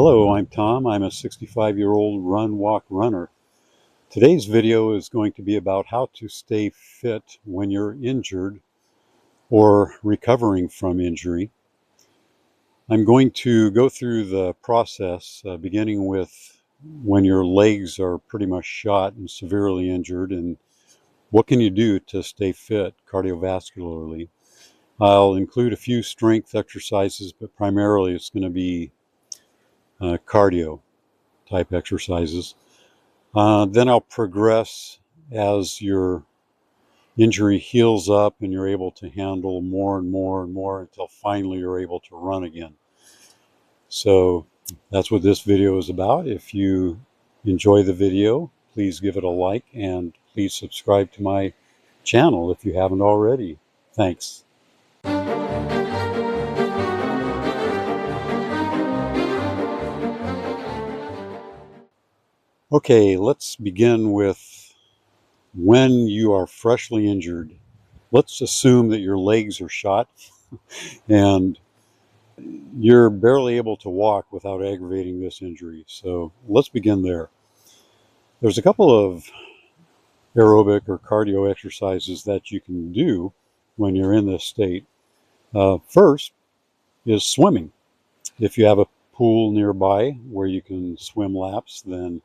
Hello, I'm Tom. I'm a 65-year-old run-walk runner. Today's video is going to be about how to stay fit when you're injured or recovering from injury. I'm going to go through the process beginning with when your legs are pretty much shot and severely injured, and what can you do to stay fit cardiovascularly. I'll include a few strength exercises, but primarily it's going to be cardio type exercises. Then I'll progress as your injury heals up and you're able to handle more and more and more until finally you're able to run again. So that's what this video is about. If you enjoy the video, please give it a like and please subscribe to my channel if you haven't already. Thanks. Okay, let's begin with when you are freshly injured. Let's assume that your legs are shot and you're barely able to walk without aggravating this injury. So let's begin there. There's a couple of aerobic or cardio exercises that you can do when you're in this state. First is swimming. If you have a pool nearby where you can swim laps, then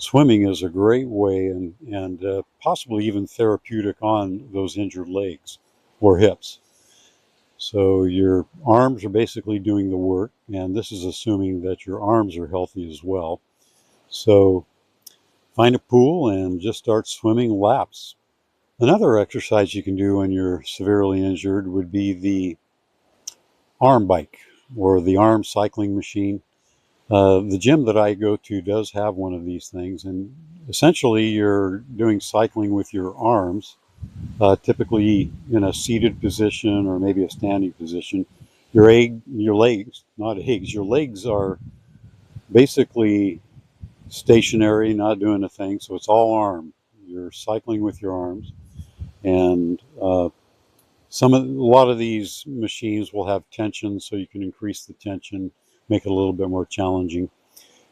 swimming is a great way and possibly even therapeutic on those injured legs or hips. So your arms are basically doing the work, and this is assuming that your arms are healthy as well. So find a pool and just start swimming laps. Another exercise you can do when you're severely injured would be the arm bike or the arm cycling machine. The gym that I go to does have one of these things, and essentially you're doing cycling with your arms, typically in a seated position or maybe a standing position. Your legs, not eggs, your legs are basically stationary, not doing a thing, so it's all arm. You're cycling with your arms, and a lot of these machines will have tension, so you can increase the tension, make it a little bit more challenging.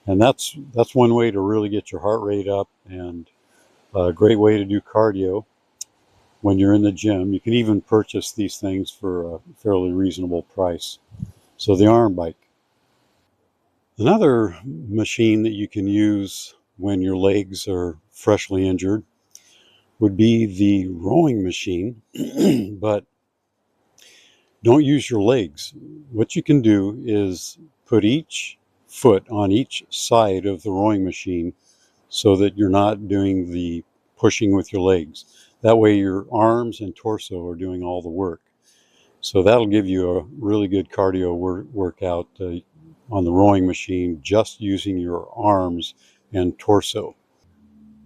And that's one way to really get your heart rate up, and a great way to do cardio when you're in the gym. You can even purchase these things for a fairly reasonable price. So the arm bike. Another machine that you can use when your legs are freshly injured would be the rowing machine, but don't use your legs. What you can do is put each foot on each side of the rowing machine so that you're not doing the pushing with your legs. That way your arms and torso are doing all the work. So that'll give you a really good cardio workout on the rowing machine, just using your arms and torso.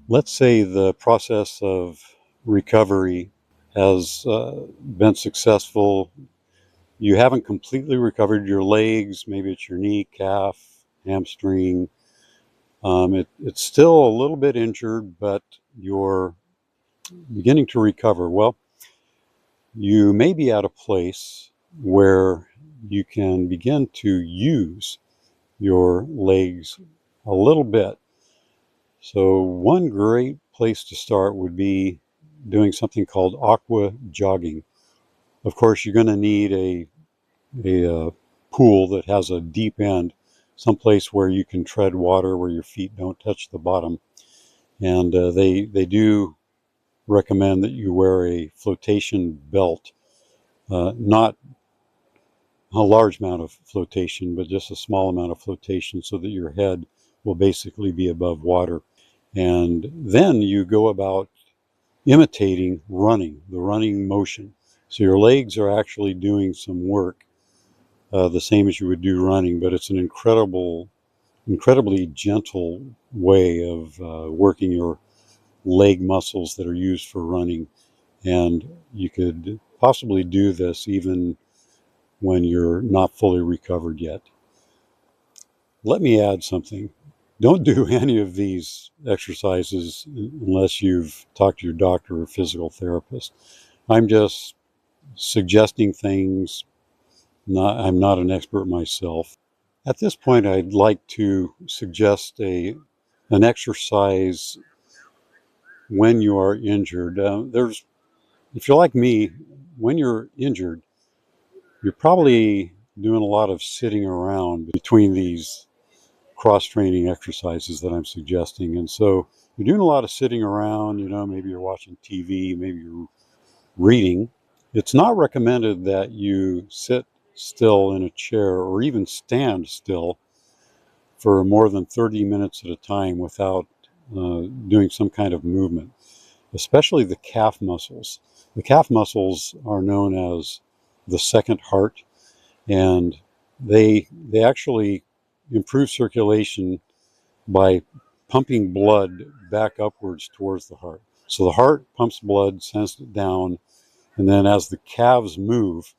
Let's say the process of recovery has been successful. You haven't completely recovered your legs. Maybe it's your knee, calf, hamstring. It's still a little bit injured, but you're beginning to recover. Well, you may be at a place where you can begin to use your legs a little bit. So one great place to start would be doing something called aqua jogging. Of course, you're going to need a pool that has a deep end, someplace where you can tread water, where your feet don't touch the bottom. And they do recommend that you wear a flotation belt, not a large amount of flotation, but just a small amount of flotation so that your head will basically be above water. And then you go about imitating running, the running motion. So your legs are actually doing some work, the same as you would do running, but it's an incredibly gentle way of working your leg muscles that are used for running. And you could possibly do this even when you're not fully recovered yet. Let me add something. Don't do any of these exercises unless you've talked to your doctor or physical therapist. I'm just suggesting things. I'm not an expert myself. At this point, I'd like to suggest an exercise when you are injured. If you're like me, when you're injured, you're probably doing a lot of sitting around between these cross-training exercises that I'm suggesting. And so you're doing a lot of sitting around, maybe you're watching TV, maybe you're reading. It's not recommended that you sit still in a chair or even stand still for more than 30 minutes at a time without doing some kind of movement, especially the calf muscles. The calf muscles are known as the second heart, and they actually improve circulation by pumping blood back upwards towards the heart. So the heart pumps blood, sends it down, and then as the calves move,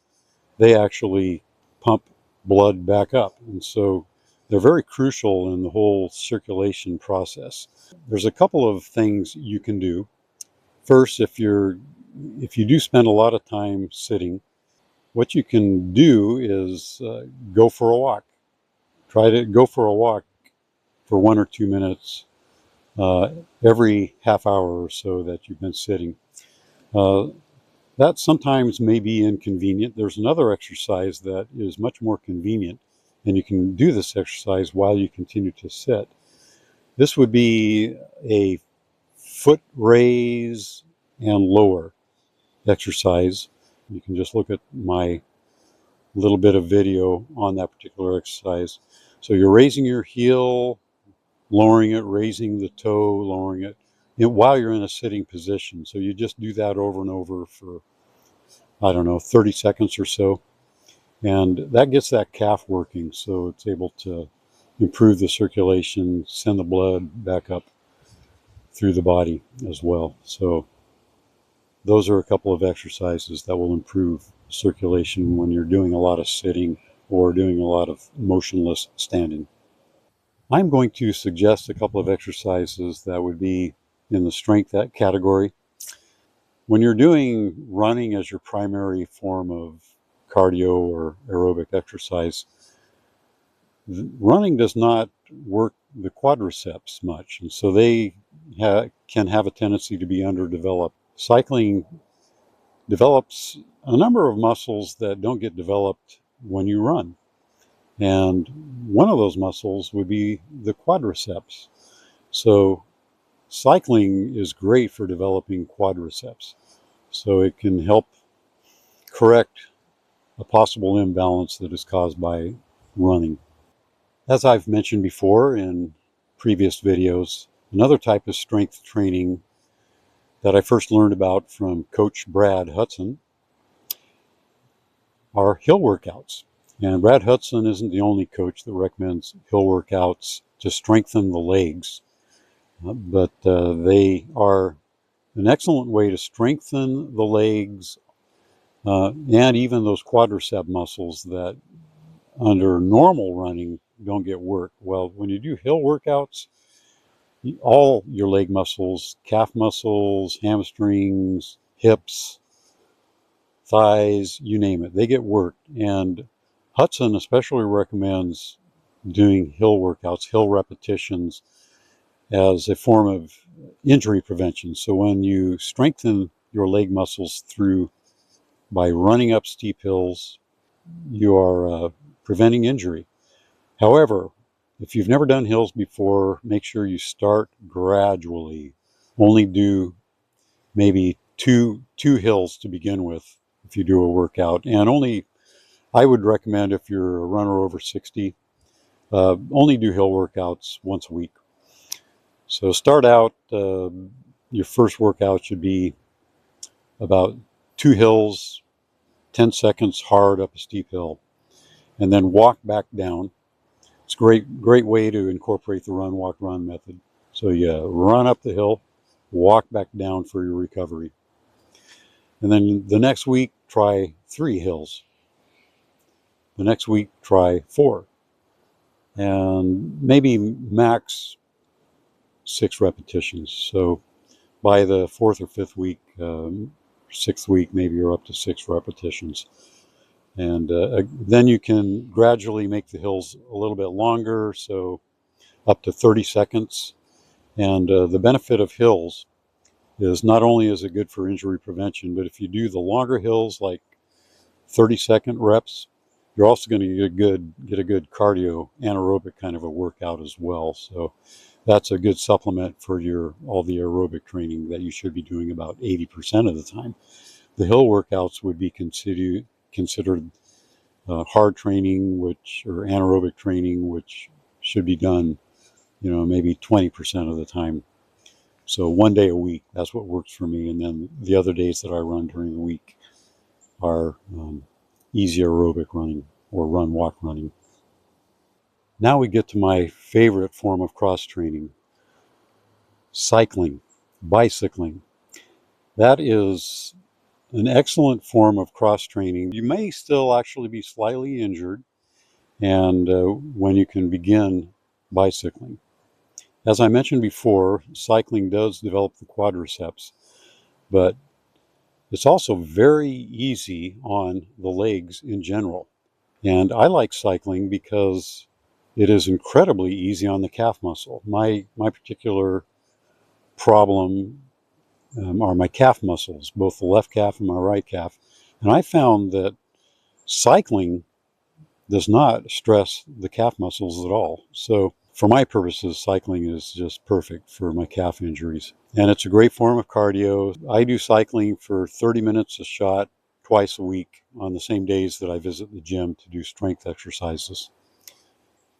they actually pump blood back up. And so they're very crucial in the whole circulation process. There's a couple of things you can do. First, if you do spend a lot of time sitting, what you can do is go for a walk. Try to go for a walk for 1 or 2 minutes every half hour or so that you've been sitting. That sometimes may be inconvenient. There's another exercise that is much more convenient, and you can do this exercise while you continue to sit. This would be a foot raise and lower exercise. You can just look at my little bit of video on that particular exercise. So you're raising your heel, lowering it, raising the toe, lowering it, while you're in a sitting position. So you just do that over and over for, 30 seconds or so. And that gets that calf working, so it's able to improve the circulation, send the blood back up through the body as well. So those are a couple of exercises that will improve circulation when you're doing a lot of sitting or doing a lot of motionless standing. I'm going to suggest a couple of exercises that would be in the strength category. When you're doing running as your primary form of cardio or aerobic exercise, running does not work the quadriceps much, and so they can have a tendency to be underdeveloped. Cycling develops a number of muscles that don't get developed when you run. And one of those muscles would be the quadriceps. So cycling is great for developing quadriceps. So it can help correct a possible imbalance that is caused by running. As I've mentioned before in previous videos, another type of strength training that I first learned about from Coach Brad Hudson are hill workouts. And Brad Hudson isn't the only coach that recommends hill workouts to strengthen the legs, but they are an excellent way to strengthen the legs and even those quadricep muscles that under normal running don't get work. Well, when you do hill workouts, all your leg muscles, calf muscles, hamstrings, hips, thighs, you name it, they get worked. And Hudson especially recommends doing hill workouts, hill repetitions, as a form of injury prevention. So when you strengthen your leg muscles by running up steep hills, you are preventing injury. However, if you've never done hills before, make sure you start gradually. Only do maybe two hills to begin with if you do a workout, and I would recommend, if you're a runner over 60, only do hill workouts once a week. So start out, your first workout should be about 2 hills, 10 seconds hard up a steep hill, and then walk back down. It's a great way to incorporate the run, walk, run method. So you run up the hill, walk back down for your recovery. And then the next week, try 3 hills. The next week, try 4. And maybe max 6 repetitions. So by the 4th or 5th week, 6th week, maybe you're up to 6 repetitions. And then you can gradually make the hills a little bit longer, so up to 30 seconds. And the benefit of hills is not only is it good for injury prevention, but if you do the longer hills, like 30-second reps, you're also going to get a good cardio anaerobic kind of a workout as well. So that's a good supplement for all the aerobic training that you should be doing about 80% of the time. The hill workouts would be considered hard training, or anaerobic training, which should be done, maybe 20% of the time. So one day a week, that's what works for me. And then the other days that I run during the week are easy aerobic running or walk running. Now we get to my favorite form of cross training, cycling, bicycling. That is an excellent form of cross training. You may still actually be slightly injured, and when you can begin bicycling. As I mentioned before, cycling does develop the quadriceps, but it's also very easy on the legs in general. And I like cycling because it is incredibly easy on the calf muscle. My particular problem are my calf muscles, both the left calf and my right calf. And I found that cycling does not stress the calf muscles at all. So for my purposes, cycling is just perfect for my calf injuries. And it's a great form of cardio. I do cycling for 30 minutes a shot twice a week on the same days that I visit the gym to do strength exercises.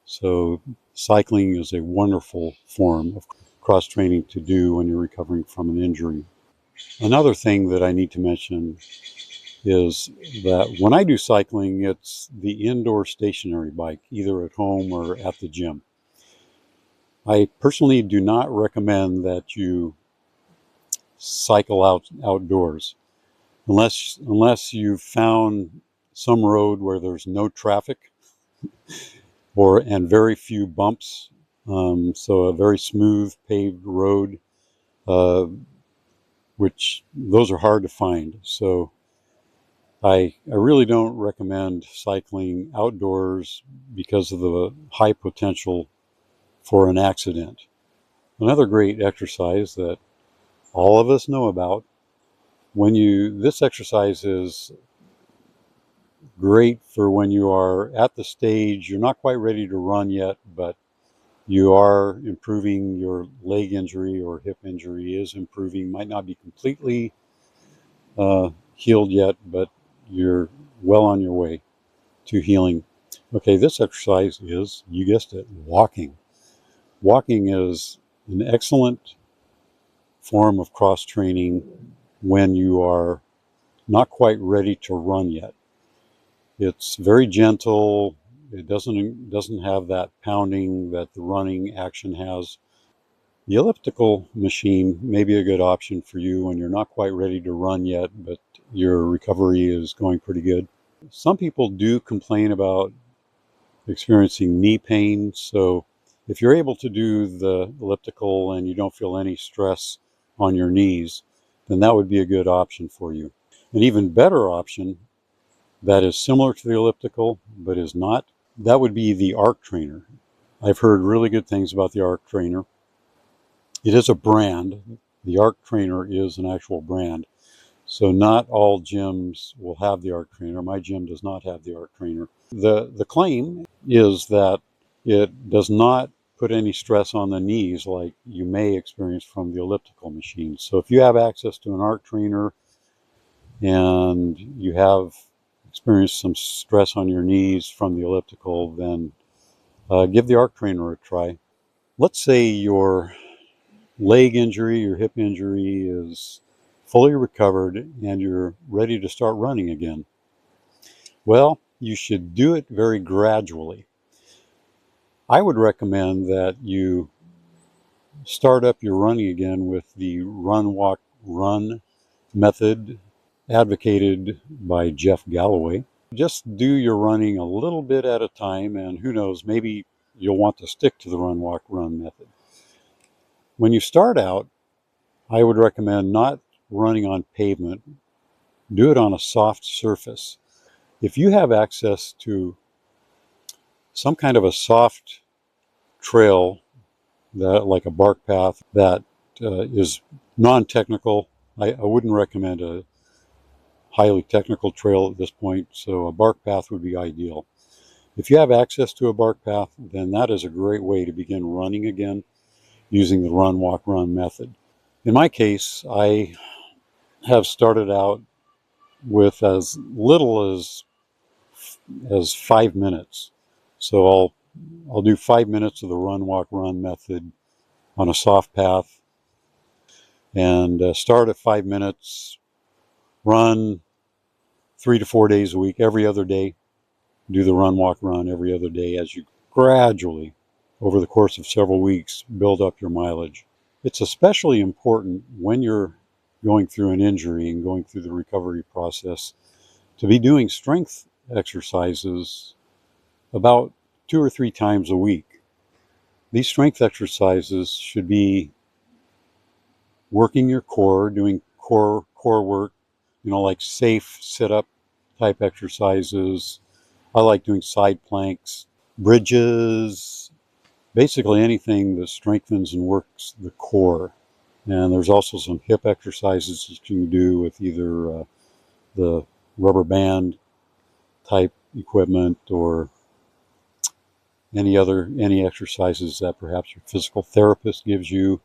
So cycling is a wonderful form of cross training to do when you're recovering from an injury. Another thing that I need to mention is that when I do cycling, it's the indoor stationary bike, either at home or at the gym. I personally do not recommend that you cycle outdoors unless you've found some road where there's no traffic and very few bumps. So a very smooth paved road, which those are hard to find. So I really don't recommend cycling outdoors because of the high potential for an accident. Another great exercise that all of us know about, this exercise is great for when you are at the stage, you're not quite ready to run yet, but you are improving. Your leg injury or hip injury is improving, might not be completely healed yet, but you're well on your way to healing. Okay, this exercise is, you guessed it, walking. Walking is an excellent form of cross training when you are not quite ready to run yet. It's very gentle. It doesn't have that pounding that the running action has. The elliptical machine may be a good option for you when you're not quite ready to run yet, but your recovery is going pretty good. Some people do complain about experiencing knee pain, so if you're able to do the elliptical and you don't feel any stress on your knees, then that would be a good option for you. An even better option that is similar to the elliptical but is not, that would be the arc trainer. I've heard really good things about the arc trainer. It is a brand. The arc trainer is an actual brand. So not all gyms will have the arc trainer. My gym does not have the arc trainer. The claim is that it does not put any stress on the knees like you may experience from the elliptical machine. So if you have access to an arc trainer and you have experienced some stress on your knees from the elliptical, then give the arc trainer a try. Let's say your leg injury, your hip injury is fully recovered and you're ready to start running again. Well, you should do it very gradually. I would recommend that you start up your running again with the run, walk, run method advocated by Jeff Galloway. Just do your running a little bit at a time, and who knows, maybe you'll want to stick to the run, walk, run method. When you start out, I would recommend not running on pavement. Do it on a soft surface. If you have access to some kind of a soft trail, that like a bark path that is non-technical, I wouldn't recommend a highly technical trail at this point, so a bark path would be ideal. If you have access to a bark path, then that is a great way to begin running again using the run, walk, run method. In my case, I have started out with as little as 5 minutes. So I'll do 5 minutes of the run, walk, run method on a soft path, and start at 5 minutes, run 3 to 4 days a week, every other day. Do the run, walk, run every other day as you gradually, over the course of several weeks, build up your mileage. It's especially important when you're going through an injury and going through the recovery process to be doing strength exercises about 2 or 3 times a week. These strength exercises should be working your core, doing core work, like safe sit-up type exercises. I like doing side planks, bridges, basically anything that strengthens and works the core. And there's also some hip exercises that you can do with either the rubber band type equipment or any exercises that perhaps your physical therapist gives you.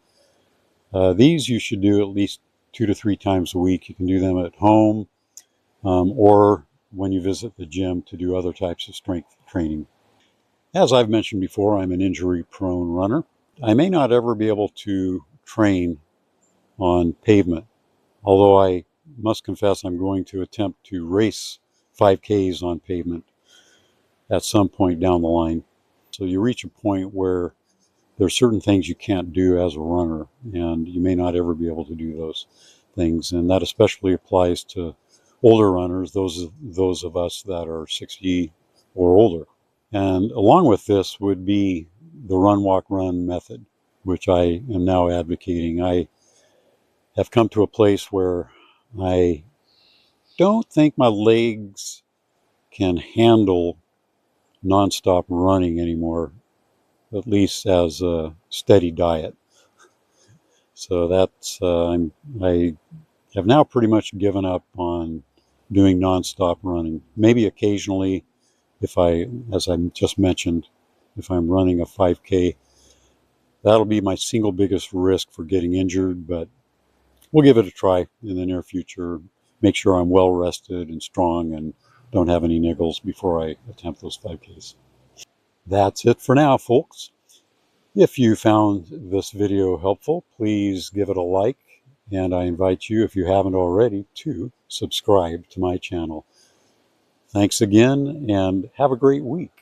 These you should do at least 2 to 3 times a week. You can do them at home or when you visit the gym to do other types of strength training. As I've mentioned before, I'm an injury-prone runner. I may not ever be able to train on pavement, although I must confess I'm going to attempt to race 5Ks on pavement at some point down the line. So you reach a point where there are certain things you can't do as a runner, and you may not ever be able to do those things. And that especially applies to older runners, those of us that are 60 or older. And along with this would be the run, walk, run method, which I am now advocating. I have come to a place where I don't think my legs can handle nonstop running anymore, at least as a steady diet. So that's I have now pretty much given up on doing nonstop running. Maybe occasionally, as I just mentioned, if I'm running a 5K, that'll be my single biggest risk for getting injured, but we'll give it a try in the near future. Make sure I'm well rested and strong and don't have any niggles before I attempt those 5Ks. That's it for now, folks. If you found this video helpful, please give it a like, and I invite you, if you haven't already, to subscribe to my channel. Thanks again, and have a great week.